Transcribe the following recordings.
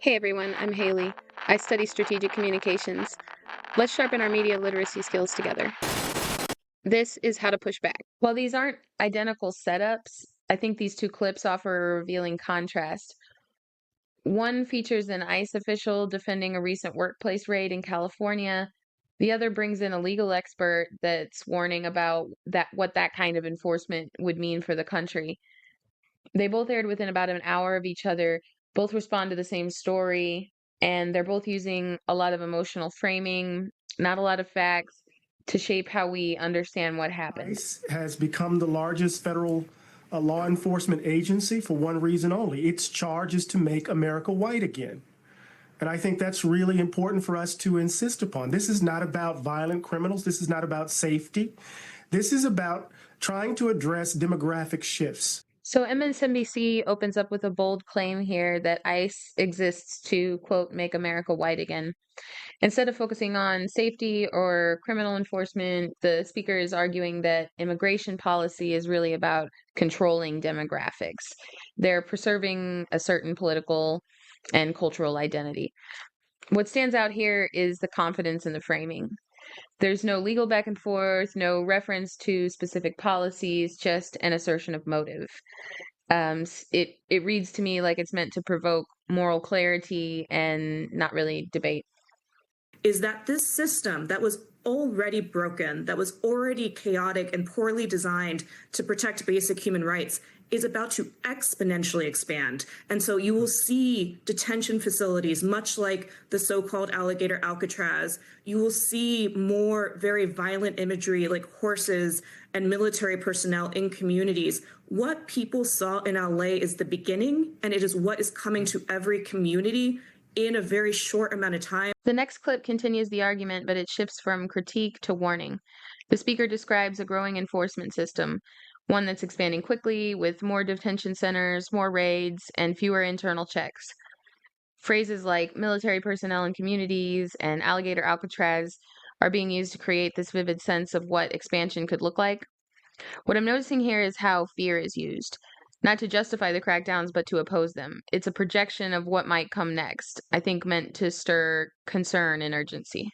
Hey everyone, I'm Haley. I study strategic communications. Let's sharpen our media literacy skills together. This is how to push back. While these aren't identical setups, I think these two clips offer a revealing contrast. One features an ICE official defending a recent workplace raid in California. The other brings in a legal expert that's warning about what that kind of enforcement would mean for the country. They both aired within about an hour of each other, both respond to the same story, and they're both using a lot of emotional framing, not a lot of facts, to shape how we understand what happened. ICE has become the largest federal law enforcement agency for one reason only. Its charge is to make America white again. And I think that's really important for us to insist upon. This is not about violent criminals. This is not about safety. This is about trying to address demographic shifts. So MSNBC opens up with a bold claim here that ICE exists to, quote, make America white again. Instead of focusing on safety or criminal enforcement, the speaker is arguing that immigration policy is really about controlling demographics. They're preserving a certain political and cultural identity. What stands out here is the confidence in the framing. There's no legal back and forth, no reference to specific policies, just an assertion of motive. It reads to me like it's meant to provoke moral clarity and not really debate. Is that this system that was already broken, that was already chaotic and poorly designed to protect basic human rights, is about to exponentially expand. And so you will see detention facilities, much like the so-called alligator Alcatraz. You will see more very violent imagery like horses and military personnel in communities. What people saw in LA is the beginning, and it is what is coming to every community in a very short amount of time. The next clip continues the argument, but it shifts from critique to warning. The speaker describes a growing enforcement system, one that's expanding quickly with more detention centers, more raids, and fewer internal checks. Phrases like military personnel in communities and alligator Alcatraz are being used to create this vivid sense of what expansion could look like. What I'm noticing here is how fear is used, not to justify the crackdowns, but to oppose them. It's a projection of what might come next, I think meant to stir concern and urgency.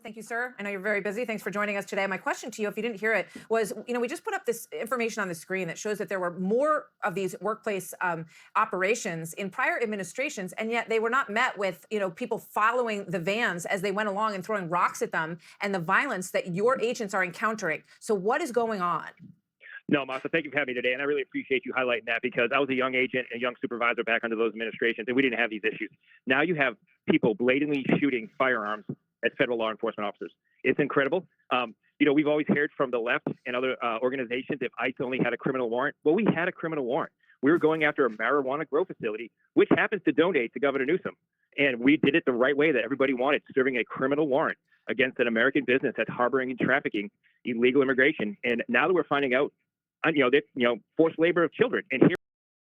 Thank you, sir. I know you're very busy. Thanks for joining us today. My question to you, if you didn't hear it, was, we just put up this information on the screen that shows that there were more of these workplace operations in prior administrations, and yet they were not met with, people following the vans as they went along and throwing rocks at them, and the violence that your agents are encountering. So what is going on? No, Martha, thank you for having me today. And I really appreciate you highlighting that, because I was a young agent and a young supervisor back under those administrations, and we didn't have these issues. Now you have people blatantly shooting firearms at federal law enforcement officers. It's incredible. We've always heard from the left and other organizations if ICE only had a criminal warrant. Well, we had a criminal warrant. We were going after a marijuana grow facility, which happens to donate to Governor Newsom. And we did it the right way that everybody wanted, serving a criminal warrant against an American business that's harboring and trafficking illegal immigration. And now that we're finding out, forced labor of children. And here,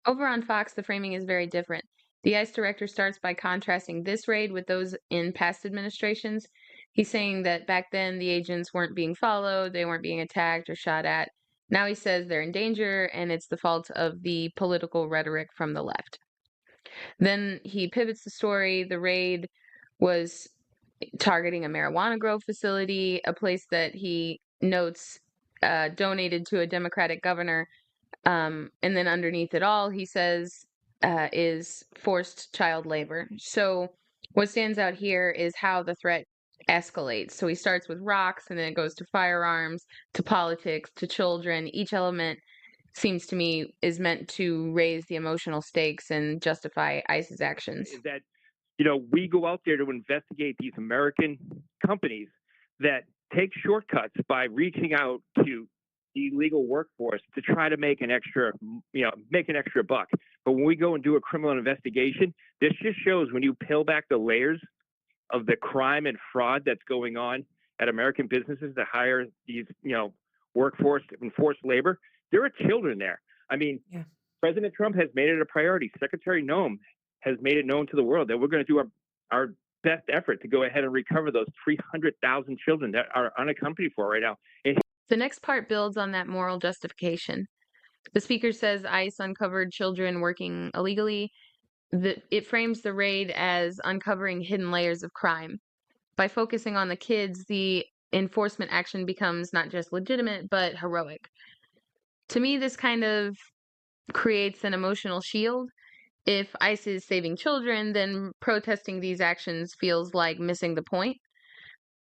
Over on Fox, the framing is very different. The ICE director starts by contrasting this raid with those in past administrations. He's saying that back then the agents weren't being followed, they weren't being attacked or shot at. Now he says they're in danger and it's the fault of the political rhetoric from the left. Then he pivots the story. The raid was targeting a marijuana grow facility, a place that he notes donated to a Democratic governor. And then underneath it all, he says, is forced child labor. So what stands out here is how the threat escalates. So he starts with rocks, and then it goes to firearms, to politics, to children. Each element seems to me is meant to raise the emotional stakes and justify ICE's actions. is that, we go out there to investigate these American companies that take shortcuts by reaching out to the illegal workforce to try to make an extra buck. But when we go and do a criminal investigation, this just shows when you peel back the layers of the crime and fraud that's going on at American businesses that hire these, workforce and forced labor, there are children there. I mean, yeah. President Trump has made it a priority. Secretary Noem has made it known to the world that we're going to do our best effort to go ahead and recover those 300,000 children that are unaccompanied for right now. And the next part builds on that moral justification. The speaker says ICE uncovered children working illegally. it frames the raid as uncovering hidden layers of crime. By focusing on the kids, the enforcement action becomes not just legitimate, but heroic. To me, this kind of creates an emotional shield. If ICE is saving children, then protesting these actions feels like missing the point.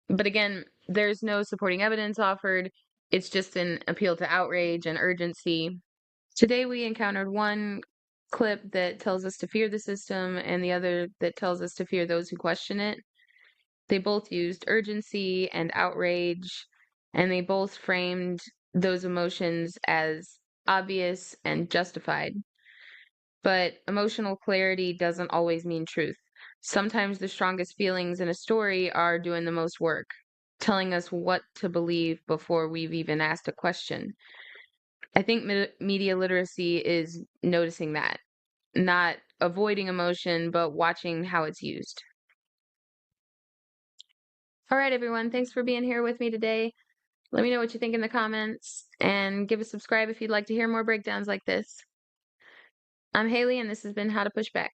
But again, there's no supporting evidence offered. It's just an appeal to outrage and urgency. Today, we encountered one clip that tells us to fear the system and the other that tells us to fear those who question it. They both used urgency and outrage, and they both framed those emotions as obvious and justified. But emotional clarity doesn't always mean truth. Sometimes the strongest feelings in a story are doing the most work, telling us what to believe before we've even asked a question. I think media literacy is noticing that, not avoiding emotion, but watching how it's used. All right, everyone, thanks for being here with me today. Let me know what you think in the comments, and give a subscribe if you'd like to hear more breakdowns like this. I'm Haley, and this has been How to Push Back.